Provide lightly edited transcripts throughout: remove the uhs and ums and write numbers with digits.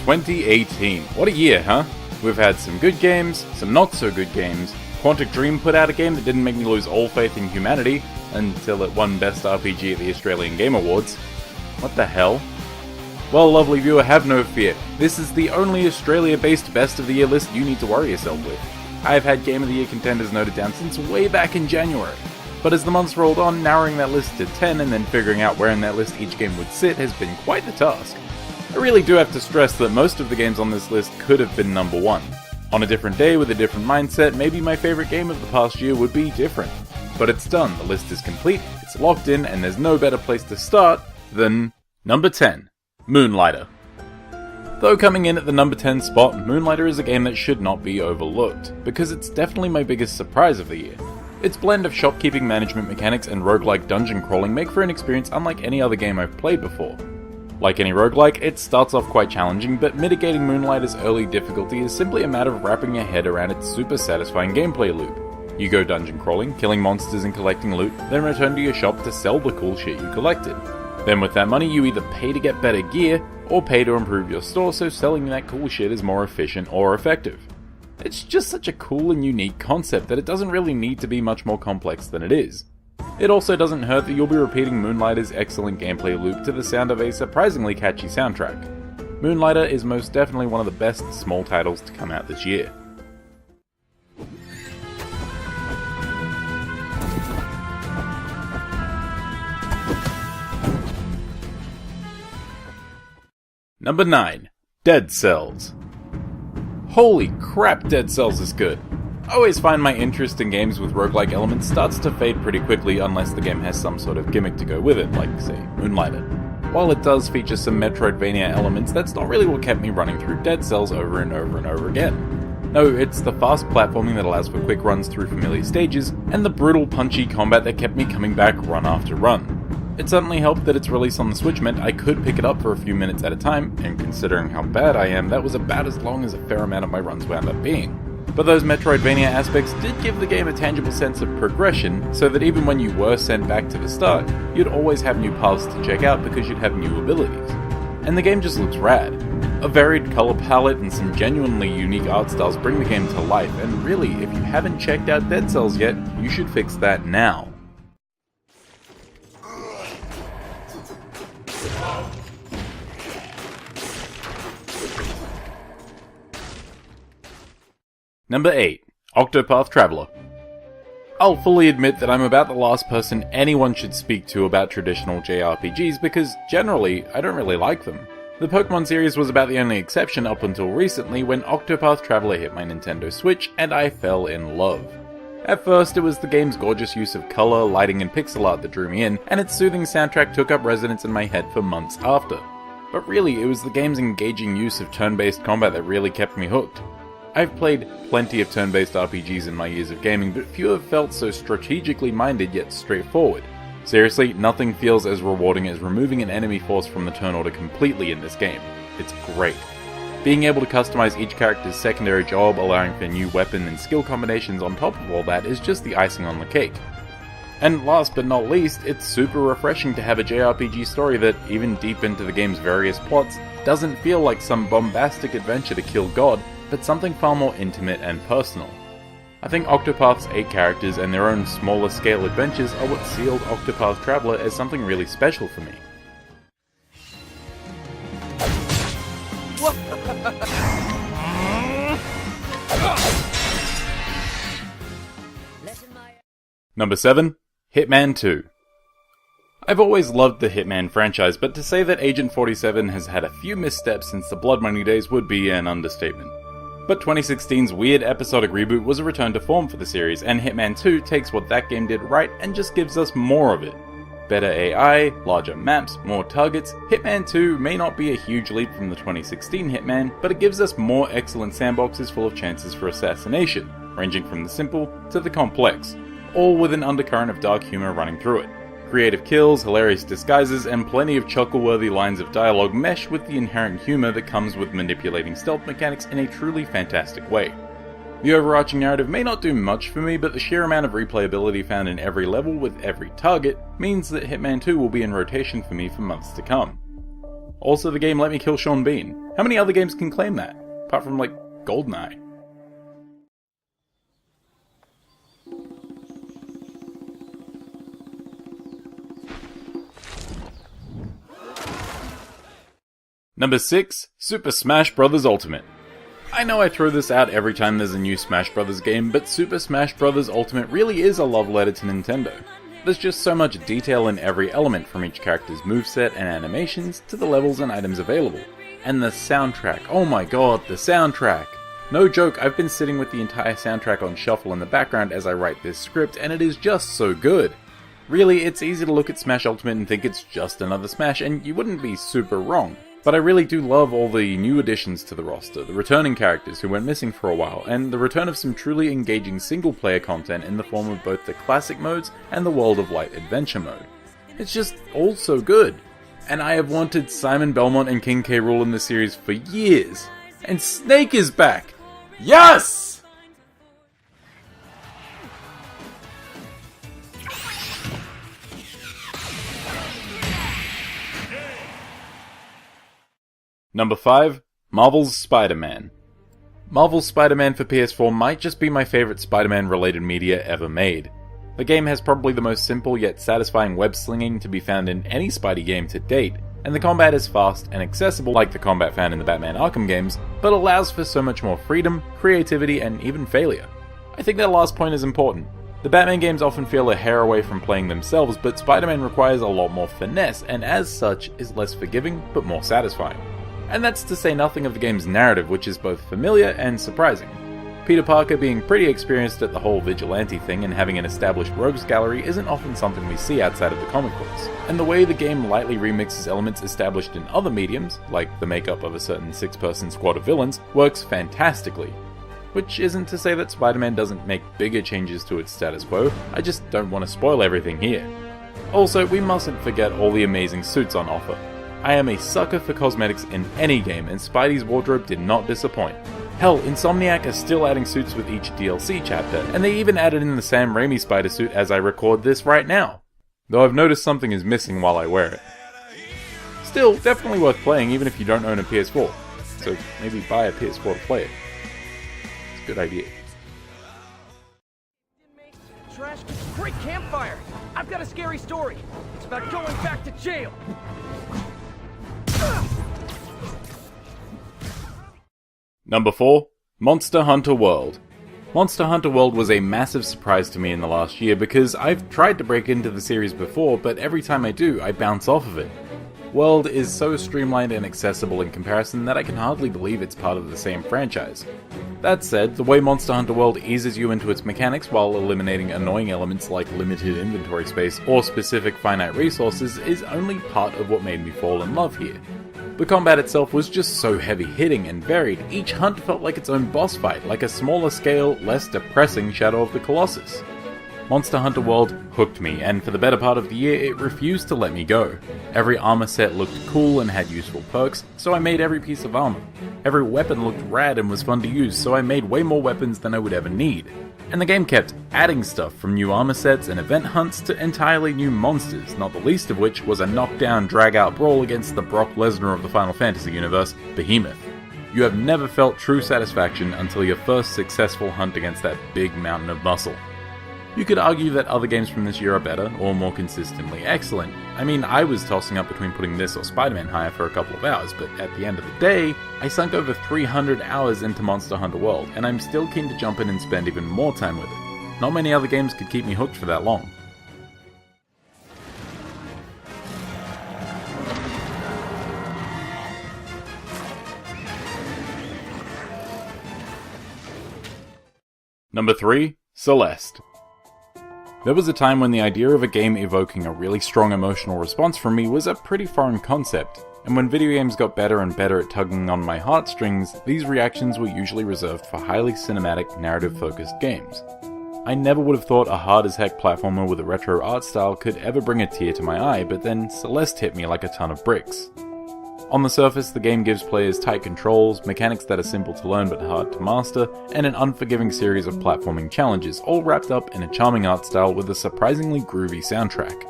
2018. What a year, huh? We've had some good games, some not so good games. Quantic Dream put out a game that didn't make me lose all faith in humanity until it won Best RPG at the Australian Game Awards. What the hell? Well, lovely viewer, have no fear. This is the only Australia-based Best of the Year list you need to worry yourself with. I have had Game of the Year contenders noted down since way back in January. But as the months rolled on, narrowing that list to 10 and then figuring out where in that list each game would sit has been quite the task. I really do have to stress that most of the games on this list could have been number 1. On a different day with a different mindset, maybe my favourite game of the past year would be different. But it's done, the list is complete, it's locked in, and there's no better place to start than number 10, Moonlighter. Though coming in at the number 10 spot, Moonlighter is a game that should not be overlooked, because it's definitely my biggest surprise of the year. Its blend of shopkeeping management mechanics and roguelike dungeon crawling make for an experience unlike any other game I've played before. Like any roguelike, it starts off quite challenging, but mitigating Moonlighter's early difficulty is simply a matter of wrapping your head around its super satisfying gameplay loop. You go dungeon crawling, killing monsters and collecting loot, then return to your shop to sell the cool shit you collected. Then with that money you either pay to get better gear, or pay to improve your store so selling that cool shit is more efficient or effective. It's just such a cool and unique concept that it doesn't really need to be much more complex than it is. It also doesn't hurt that you'll be repeating Moonlighter's excellent gameplay loop to the sound of a surprisingly catchy soundtrack. Moonlighter is most definitely one of the best small titles to come out this year. Number 9. Dead Cells. Holy crap, Dead Cells is good. I always find my interest in games with roguelike elements starts to fade pretty quickly unless the game has some sort of gimmick to go with it, like, say, Moonlighter. While it does feature some Metroidvania elements, that's not really what kept me running through Dead Cells over and over and over again. No, it's the fast platforming that allows for quick runs through familiar stages, and the brutal punchy combat that kept me coming back run after run. It certainly helped that its release on the Switch meant I could pick it up for a few minutes at a time, and considering how bad I am, that was about as long as a fair amount of my runs wound up being. But those Metroidvania aspects did give the game a tangible sense of progression, so that even when you were sent back to the start, you'd always have new paths to check out because you'd have new abilities. And the game just looks rad. A varied colour palette and some genuinely unique art styles bring the game to life, and really, if you haven't checked out Dead Cells yet, you should fix that now. Number 8. Octopath Traveler. I'll fully admit that I'm about the last person anyone should speak to about traditional JRPGs because, generally, I don't really like them. The Pokemon series was about the only exception up until recently when Octopath Traveler hit my Nintendo Switch and I fell in love. At first, it was the game's gorgeous use of colour, lighting and pixel art that drew me in, and its soothing soundtrack took up residence in my head for months after. But really, it was the game's engaging use of turn-based combat that really kept me hooked. I've played plenty of turn-based RPGs in my years of gaming, but few have felt so strategically minded yet straightforward. Seriously, nothing feels as rewarding as removing an enemy force from the turn order completely in this game. It's great. Being able to customize each character's secondary job, allowing for new weapon and skill combinations on top of all that is just the icing on the cake. And last but not least, it's super refreshing to have a JRPG story that, even deep into the game's various plots, doesn't feel like some bombastic adventure to kill God, but something far more intimate and personal. I think Octopath's 8 characters and their own smaller scale adventures are what sealed Octopath Traveler as something really special for me. Number 7. Hitman 2. I've always loved the Hitman franchise, but to say that Agent 47 has had a few missteps since the Blood Money days would be an understatement. But 2016's weird episodic reboot was a return to form for the series, and Hitman 2 takes what that game did right and just gives us more of it. Better AI, larger maps, more targets, Hitman 2 may not be a huge leap from the 2016 Hitman, but it gives us more excellent sandboxes full of chances for assassination, ranging from the simple to the complex, all with an undercurrent of dark humor running through it. Creative kills, hilarious disguises, and plenty of chuckle-worthy lines of dialogue mesh with the inherent humor that comes with manipulating stealth mechanics in a truly fantastic way. The overarching narrative may not do much for me, but the sheer amount of replayability found in every level with every target means that Hitman 2 will be in rotation for me for months to come. Also, the game let me kill Sean Bean. How many other games can claim that? Apart from, like, GoldenEye. Number 6, Super Smash Bros. Ultimate. I know I throw this out every time there's a new Smash Bros. Game, but Super Smash Bros. Ultimate really is a love letter to Nintendo. There's just so much detail in every element, from each character's moveset and animations to the levels and items available. And the soundtrack, oh my god, the soundtrack! No joke, I've been sitting with the entire soundtrack on shuffle in the background as I write this script, and it is just so good. Really, it's easy to look at Smash Ultimate and think it's just another Smash, and you wouldn't be super wrong. But I really do love all the new additions to the roster, the returning characters who went missing for a while, and the return of some truly engaging single-player content in the form of both the classic modes and the World of Light adventure mode. It's just all so good. And I have wanted Simon Belmont and King K. Rool in the series for years. And Snake is back! Yes! Number 5, Marvel's Spider-Man. Marvel's Spider-Man for PS4 might just be my favourite Spider-Man related media ever made. The game has probably the most simple yet satisfying web slinging to be found in any Spidey game to date, and the combat is fast and accessible like the combat found in the Batman Arkham games, but allows for so much more freedom, creativity, and even failure. I think that last point is important. The Batman games often feel a hair away from playing themselves, but Spider-Man requires a lot more finesse, and as such is less forgiving but more satisfying. And that's to say nothing of the game's narrative, which is both familiar and surprising. Peter Parker being pretty experienced at the whole vigilante thing and having an established rogues gallery isn't often something we see outside of the comic books. And the way the game lightly remixes elements established in other mediums, like the makeup of a certain 6-person squad of villains, works fantastically. Which isn't to say that Spider-Man doesn't make bigger changes to its status quo, I just don't want to spoil everything here. Also, we mustn't forget all the amazing suits on offer. I am a sucker for cosmetics in any game, and Spidey's wardrobe did not disappoint. Hell, Insomniac are still adding suits with each DLC chapter, and they even added in the Sam Raimi Spider suit as I record this right now. Though I've noticed something is missing while I wear it. Still, definitely worth playing even if you don't own a PS4, so maybe buy a PS4 to play it. It's a good idea. Trash, great campfire! I've got a scary story. It's about going back to jail. Number 4, Monster Hunter World. Monster Hunter World was a massive surprise to me in the last year because I've tried to break into the series before, but every time I do, I bounce off of it. World is so streamlined and accessible in comparison that I can hardly believe it's part of the same franchise. That said, the way Monster Hunter World eases you into its mechanics while eliminating annoying elements like limited inventory space or specific finite resources is only part of what made me fall in love here. The combat itself was just so heavy-hitting and varied, each hunt felt like its own boss fight, like a smaller scale, less depressing Shadow of the Colossus. Monster Hunter World hooked me, and for the better part of the year it refused to let me go. Every armor set looked cool and had useful perks, so I made every piece of armor. Every weapon looked rad and was fun to use, so I made way more weapons than I would ever need. And the game kept adding stuff, from new armor sets and event hunts to entirely new monsters, not the least of which was a knockdown, drag-out brawl against the Brock Lesnar of the Final Fantasy universe, Behemoth. You have never felt true satisfaction until your first successful hunt against that big mountain of muscle. You could argue that other games from this year are better, or more consistently excellent. I mean, I was tossing up between putting this or Spider-Man higher for a couple of hours, but at the end of the day, I sunk over 300 hours into Monster Hunter World, and I'm still keen to jump in and spend even more time with it. Not many other games could keep me hooked for that long. Number 3, Celeste. There was a time when the idea of a game evoking a really strong emotional response from me was a pretty foreign concept, and when video games got better and better at tugging on my heartstrings, these reactions were usually reserved for highly cinematic, narrative-focused games. I never would have thought a hard-as-heck platformer with a retro art style could ever bring a tear to my eye, but then Celeste hit me like a ton of bricks. On the surface, the game gives players tight controls, mechanics that are simple to learn but hard to master, and an unforgiving series of platforming challenges, all wrapped up in a charming art style with a surprisingly groovy soundtrack.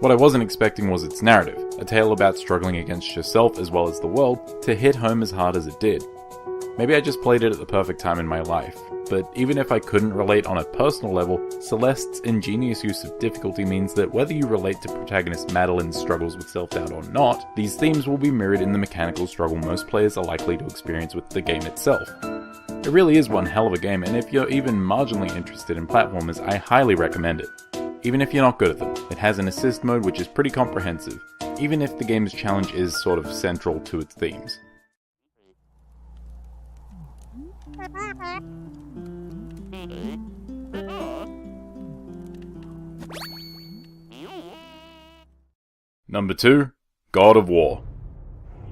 What I wasn't expecting was its narrative, a tale about struggling against yourself as well as the world, to hit home as hard as it did. Maybe I just played it at the perfect time in my life, but even if I couldn't relate on a personal level, Celeste's ingenious use of difficulty means that whether you relate to protagonist Madeline's struggles with self-doubt or not, these themes will be mirrored in the mechanical struggle most players are likely to experience with the game itself. It really is one hell of a game, and if you're even marginally interested in platformers, I highly recommend it. Even if you're not good at them, it has an assist mode which is pretty comprehensive, even if the game's challenge is sort of central to its themes. Number 2, God of War.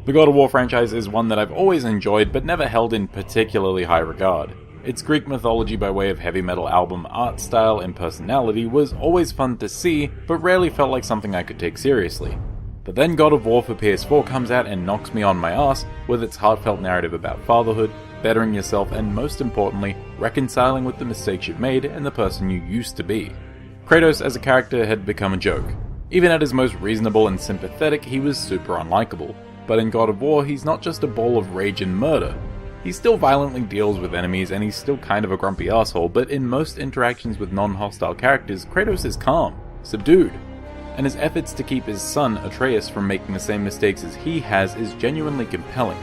The God of War franchise is one that I've always enjoyed but never held in particularly high regard. Its Greek mythology by way of heavy metal album art style and personality was always fun to see, but rarely felt like something I could take seriously. But then God of War for PS4 comes out and knocks me on my ass with its heartfelt narrative about fatherhood, bettering yourself, and most importantly, reconciling with the mistakes you've made and the person you used to be. Kratos as a character had become a joke. Even at his most reasonable and sympathetic, he was super unlikable. But in God of War, he's not just a ball of rage and murder. He still violently deals with enemies, and he's still kind of a grumpy asshole, but in most interactions with non-hostile characters, Kratos is calm, subdued, and his efforts to keep his son, Atreus, from making the same mistakes as he has is genuinely compelling.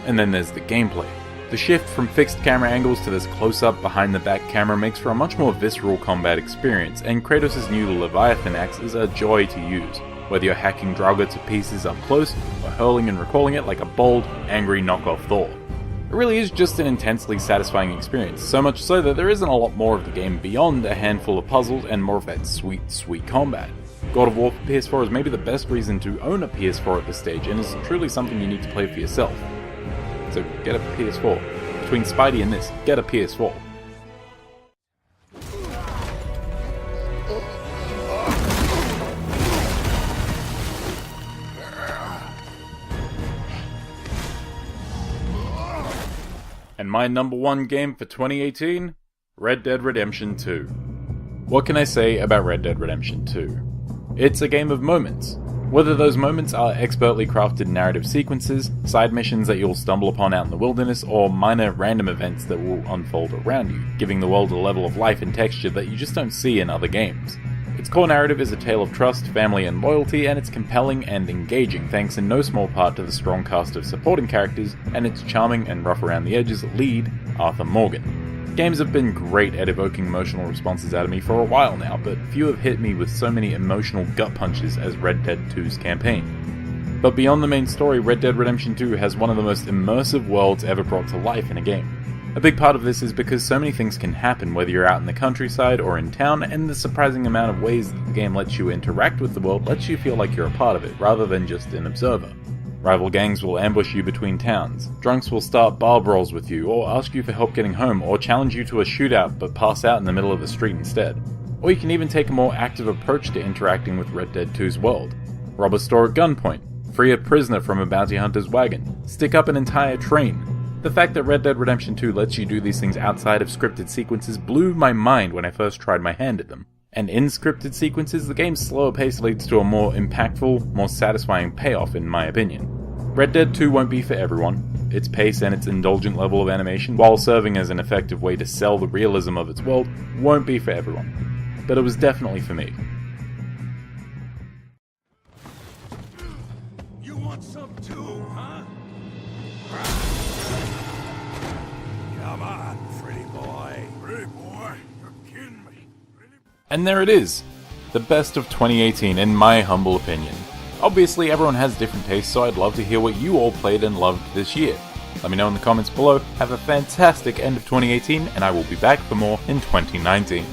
And then there's the gameplay. The shift from fixed camera angles to this close-up behind-the-back camera makes for a much more visceral combat experience, and Kratos' new Leviathan axe is a joy to use, whether you're hacking Draugr to pieces up close, or hurling and recalling it like a bold, angry knockoff Thor. It really is just an intensely satisfying experience, so much so that there isn't a lot more of the game beyond a handful of puzzles and more of that sweet, sweet combat. God of War for PS4 is maybe the best reason to own a PS4 at this stage, and is truly something you need to play for yourself. So get a PS4. Between Spidey and this, get a PS4. And my number 1 game for 2018? Red Dead Redemption 2. What can I say about Red Dead Redemption 2? It's a game of moments. Whether those moments are expertly crafted narrative sequences, side missions that you'll stumble upon out in the wilderness, or minor random events that will unfold around you, giving the world a level of life and texture that you just don't see in other games. Its core narrative is a tale of trust, family, and loyalty, and it's compelling and engaging thanks in no small part to the strong cast of supporting characters and its charming and rough around the edges lead, Arthur Morgan. Games have been great at evoking emotional responses out of me for a while now, but few have hit me with so many emotional gut punches as Red Dead 2's campaign. But beyond the main story, Red Dead Redemption 2 has one of the most immersive worlds ever brought to life in a game. A big part of this is because so many things can happen whether you're out in the countryside or in town, and the surprising amount of ways that the game lets you interact with the world lets you feel like you're a part of it, rather than just an observer. Rival gangs will ambush you between towns, drunks will start bar brawls with you, or ask you for help getting home, or challenge you to a shootout but pass out in the middle of the street instead. Or you can even take a more active approach to interacting with Red Dead 2's world. Rob a store at gunpoint, free a prisoner from a bounty hunter's wagon, stick up an entire train. The fact that Red Dead Redemption 2 lets you do these things outside of scripted sequences blew my mind when I first tried my hand at them. And in scripted sequences, the game's slower pace leads to a more impactful, more satisfying payoff in my opinion. Red Dead 2 won't be for everyone. Its pace and its indulgent level of animation, while serving as an effective way to sell the realism of its world, won't be for everyone. But it was definitely for me. You want some too, huh? Come on, pretty boy. Pretty boy? You're kidding me. And there it is. The best of 2018 in my humble opinion. Obviously everyone has different tastes, so I'd love to hear what you all played and loved this year. Let me know in the comments below. Have a fantastic end of 2018, and I will be back for more in 2019.